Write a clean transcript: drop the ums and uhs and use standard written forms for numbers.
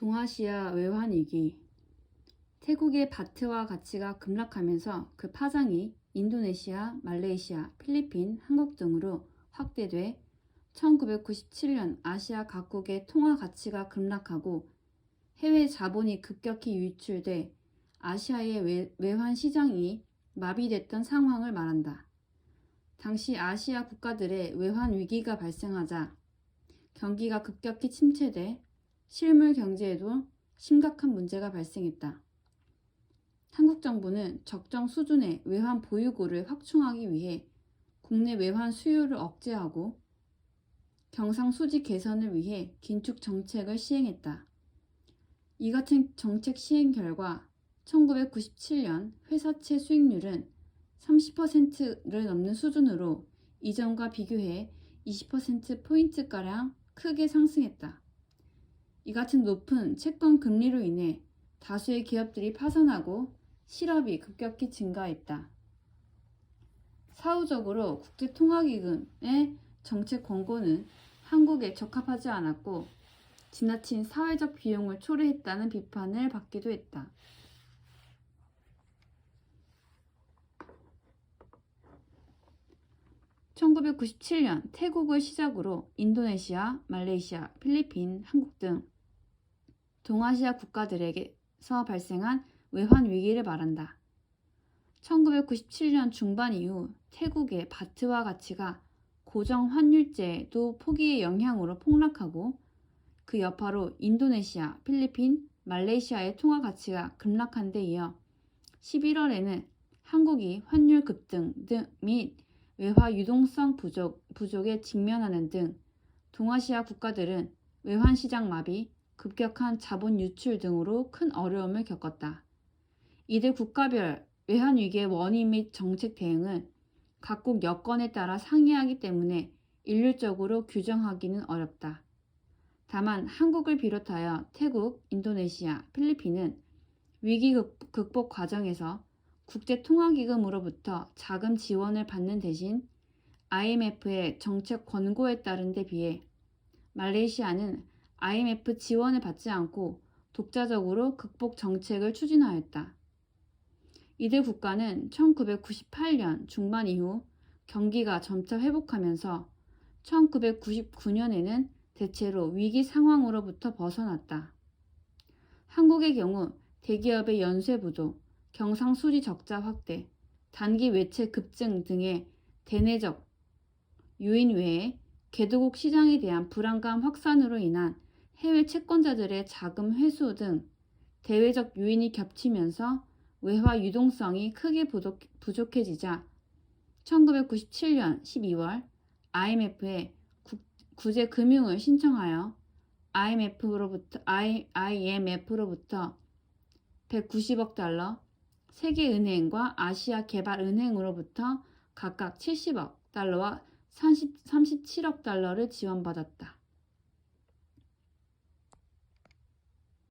동아시아 외환위기. 태국의 바트와 가치가 급락하면서 그 파장이 인도네시아, 말레이시아, 필리핀, 한국 등으로 확대돼 1997년 아시아 각국의 통화 가치가 급락하고 해외 자본이 급격히 유출돼 아시아의 외환 시장이 마비됐던 상황을 말한다. 당시 아시아 국가들의 외환 위기가 발생하자 경기가 급격히 침체돼 실물 경제에도 심각한 문제가 발생했다. 한국 정부는 적정 수준의 외환 보유고를 확충하기 위해 국내 외환 수요를 억제하고 경상수지 개선을 위해 긴축 정책을 시행했다. 이 같은 정책 시행 결과 1997년 회사채 수익률은 30%를 넘는 수준으로 이전과 비교해 20%포인트가량 크게 상승했다. 이 같은 높은 채권 금리로 인해 다수의 기업들이 파산하고 실업이 급격히 증가했다. 사후적으로 국제통화기금의 정책 권고는 한국에 적합하지 않았고 지나친 사회적 비용을 초래했다는 비판을 받기도 했다. (1997년) 태국을 시작으로 인도네시아, 말레이시아, 필리핀, 한국 등 동아시아 국가들에게서 발생한 외환 위기를 말한다. 1997년 중반 이후 태국의 바트와 가치가 고정 환율제도 포기의 영향으로 폭락하고 그 여파로 인도네시아, 필리핀, 말레이시아의 통화 가치가 급락한 데 이어 11월에는 한국이 환율 급등 및 외화 유동성 부족에 직면하는 등 동아시아 국가들은 외환시장 마비, 급격한 자본 유출 등으로 큰 어려움을 겪었다. 이들 국가별 외환위기의 원인 및 정책 대응은 각국 여건에 따라 상이하기 때문에 일률적으로 규정하기는 어렵다. 다만 한국을 비롯하여 태국, 인도네시아, 필리핀은 위기 극복 과정에서 국제통화기금으로부터 자금 지원을 받는 대신 IMF의 정책 권고에 따른 데 비해 말레이시아는 IMF 지원을 받지 않고 독자적으로 극복 정책을 추진하였다. 이들 국가는 1998년 중반 이후 경기가 점차 회복하면서 1999년에는 대체로 위기 상황으로부터 벗어났다. 한국의 경우 대기업의 연쇄 부도, 경상수지 적자 확대, 단기 외채 급증 등의 대내적 요인 외에 개도국 시장에 대한 불안감 확산으로 인한 해외 채권자들의 자금 회수 등 대외적 요인이 겹치면서 외화 유동성이 크게 부족해지자 1997년 12월 IMF에 구제 금융을 신청하여 IMF로부터 190억 달러, 세계은행과 아시아개발은행으로부터 각각 70억 달러와 37억 달러를 지원받았다.